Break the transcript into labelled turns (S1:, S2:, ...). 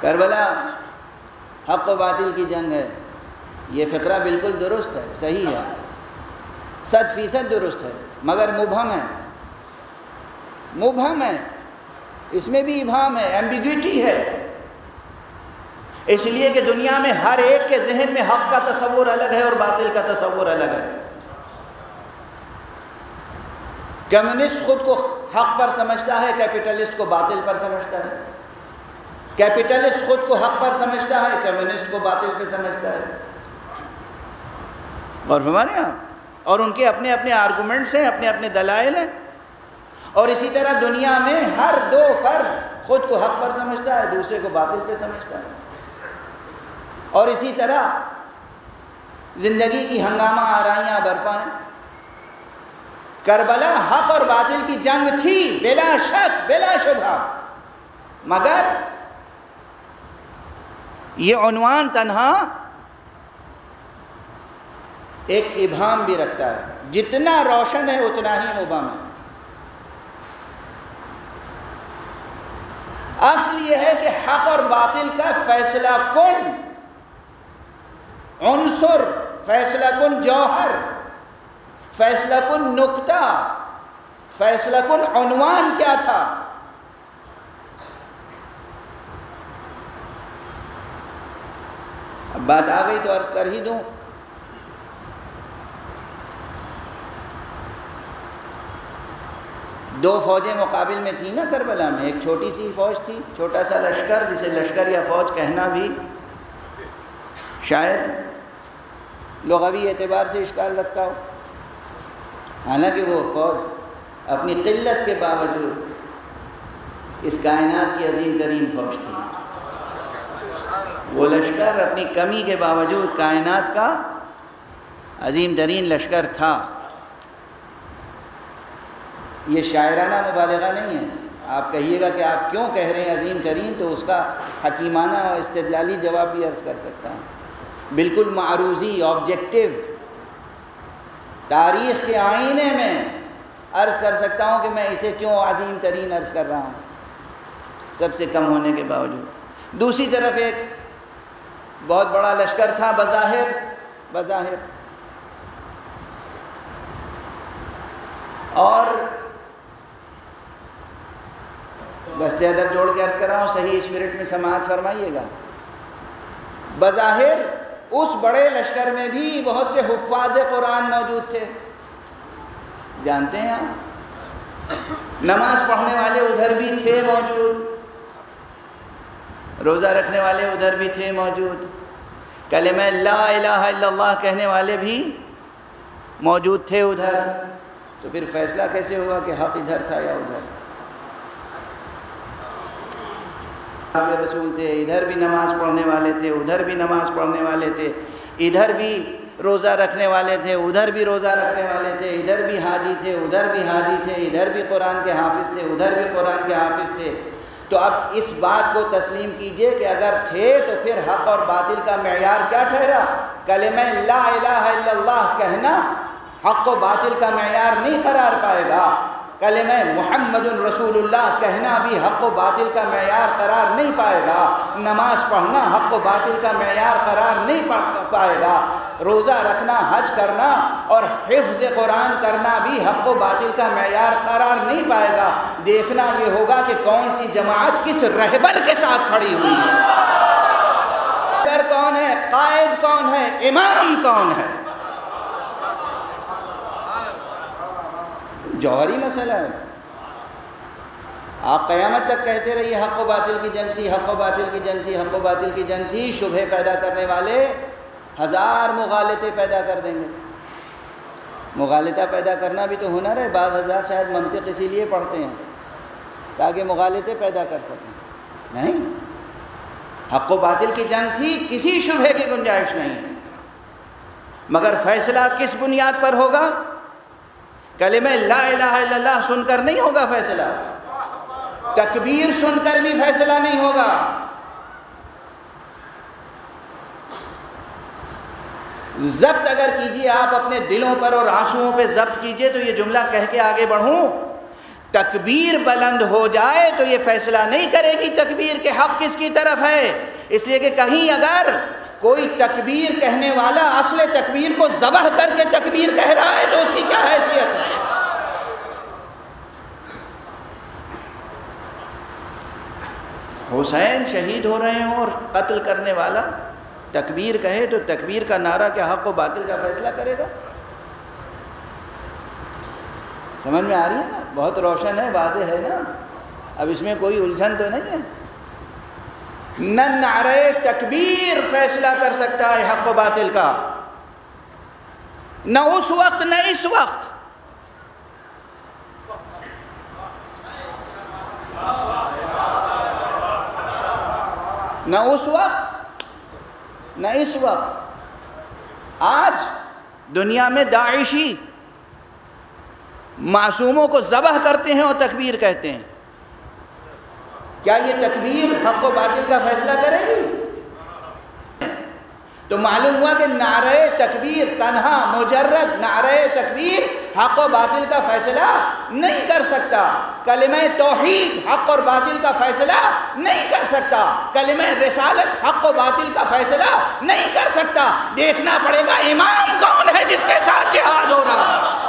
S1: کربلا حق و باطل کی جنگ ہے، یہ فقرہ بالکل درست ہے، صحیح ہے، 100% درست ہے، مگر مبہم ہے، اس میں بھی ابہام ہے، ایمبیگوٹی ہے، اس لیے کہ دنیا میں ہر ایک کے ذہن میں حق کا تصور الگ ہے اور باطل کا تصور الگ ہے۔ کمیونسٹ خود کو حق پر سمجھتا ہے، کیپٹلسٹ کو باطل پر سمجھتا ہے، کیپٹلسٹ خود کو حق پر سمجھتا ہے، کمیونسٹ کو باطل پہ سمجھتا ہے، اور ہمارے یہاں اور ان کے اپنے اپنے آرگومنٹس ہیں، اپنے اپنے دلائل ہیں، اور اسی طرح دنیا میں ہر دو فرد خود کو حق پر سمجھتا ہے، دوسرے کو باطل پہ سمجھتا ہے، اور اسی طرح زندگی کی ہنگامہ آرائیاں برپا ہیں۔ کربلا حق اور باطل کی جنگ تھی، بلا شک بلا شبہ، مگر یہ عنوان تنہا ایک ابہام بھی رکھتا ہے، جتنا روشن ہے اتنا ہی مبہم ہے۔ اصل یہ ہے کہ حق اور باطل کا فیصلہ کن عنصر، فیصلہ کن جوہر، فیصلہ کن نقطہ، فیصلہ کن عنوان کیا تھا؟ اب بات آ گئی تو عرض کر ہی دوں۔ دو فوجیں مقابل میں تھیں نا کربلا میں، ایک چھوٹی سی فوج تھی، چھوٹا سا لشکر، جسے لشکر یا فوج کہنا بھی شاید لغوی اعتبار سے اشکال رکھتا ہو، حالانکہ وہ فوج اپنی قلت کے باوجود اس کائنات کی عظیم ترین فوج تھی۔ وہ لشکر اپنی کمی کے باوجود کائنات کا عظیم ترین لشکر تھا۔ یہ شاعرانہ مبالغہ نہیں ہے، آپ کہیے گا کہ آپ کیوں کہہ رہے ہیں عظیم ترین، تو اس کا حکیمانہ اور استدلالی جواب بھی عرض کر سکتا ہوں، بالکل معروضی، آبجیکٹیو، تاریخ کے آئینے میں عرض کر سکتا ہوں کہ میں اسے کیوں عظیم ترین عرض کر رہا ہوں، سب سے کم ہونے کے باوجود۔ دوسری طرف ایک بہت بڑا لشکر تھا بظاہر، اور دست ادب جوڑ کے عرض کر رہا ہوں، صحیح اسپرٹ میں سماعت فرمائیے گا، بظاہر اس بڑے لشکر میں بھی بہت سے حفاظ قرآن موجود تھے، جانتے ہیں آپ، نماز پڑھنے والے ادھر بھی تھے موجود، روزہ رکھنے والے ادھر بھی تھے موجود، کلمہ لا الہ الا اللہ کہنے والے بھی موجود تھے ادھر، تو پھر فیصلہ کیسے ہوگا کہ حق ادھر تھا یا ادھر؟ رسول تھے، ادھر بھی نماز پڑھنے والے تھے، ادھر بھی نماز پڑھنے والے تھے، ادھر بھی روزہ رکھنے والے تھے، ادھر بھی روزہ رکھنے والے تھے، ادھر بھی حاجی تھے، ادھر بھی حاجی تھے، ادھر بھی قرآن کے حافظ تھے، ادھر بھی قرآن کے حافظ تھے۔ تو اب اس بات کو تسلیم کیجئے کہ اگر تھے تو پھر حق اور باطل کا معیار کیا ٹھہرا؟ کلمہ لا الہ الا اللہ کہنا حق و باطل کا معیار نہیں قرار پائے گا، کلمہ محمد رسول اللہ کہنا بھی حق و باطل کا معیار قرار نہیں پائے گا، نماز پڑھنا حق و باطل کا معیار قرار نہیں پائے گا، روزہ رکھنا، حج کرنا اور حفظ قرآن کرنا بھی حق و باطل کا معیار قرار نہیں پائے گا۔ دیکھنا یہ ہوگا کہ کون سی جماعت کس رہبر کے ساتھ کھڑی ہوئی ہے، لیڈر کون ہے، قائد کون ہے، امام کون ہے۔ جوہری مسئلہ ہے، آپ قیامت تک کہتے رہیے حق و باطل کی جنگ تھی، حق و باطل کی جنگ تھی، حق و باطل کی جنگ تھی، شبہ پیدا کرنے والے ہزار مغالطے پیدا کر دیں گے۔ مغالطہ پیدا کرنا بھی تو ہنر ہے، بعض حضرات شاید منطق اسی لیے پڑھتے ہیں تاکہ مغالطے پیدا کر سکیں، نہیں، حق و باطل کی جنگ تھی، کسی شبہ کی گنجائش نہیں ہے، مگر فیصلہ کس بنیاد پر ہوگا؟ کلمہ لا الہ الا اللہ سن کر نہیں ہوگا فیصلہ، تکبیر سن کر بھی فیصلہ نہیں ہوگا، ضبط اگر کیجئے آپ اپنے دلوں پر اور آنسوؤں پہ ضبط کیجئے تو یہ جملہ کہہ کے آگے بڑھوں، تکبیر بلند ہو جائے تو یہ فیصلہ نہیں کرے گی تکبیر کے حق کس کی طرف ہے، اس لیے کہ کہیں اگر کوئی تکبیر کہنے والا اصل تکبیر کو ذبح کر کے تکبیر کہہ رہا ہے تو اس کی کیا حیثیت ہے؟ حسین شہید ہو رہے ہوں اور قتل کرنے والا تکبیر کہے تو تکبیر کا نعرہ کیا حق و باطل کا فیصلہ کرے گا؟ سمجھ میں آ رہی ہے نا؟ بہت روشن ہے، واضح ہے نا؟ اب اس میں کوئی الجھن تو نہیں ہے؟ نہ نعرہ تکبیر فیصلہ کر سکتا ہے حق و باطل کا، نہ اس وقت نہ اس وقت۔ نہ اس وقت نہ اس وقت۔ آج دنیا میں داعشی معصوموں کو ذبح کرتے ہیں اور تکبیر کہتے ہیں، کیا یہ تکبیر حق و باطل کا فیصلہ کرے گی؟ تو معلوم ہوا کہ نعرہ تکبیر تنہا مجرد نعرہ تکبیر حق و باطل کا فیصلہ نہیں کر سکتا، کلمہ توحید حق اور باطل کا فیصلہ نہیں کر سکتا، کلمہ رسالت حق و باطل کا فیصلہ نہیں کر سکتا۔ دیکھنا پڑے گا امام کون ہے جس کے ساتھ جہاد ہو رہا ہے۔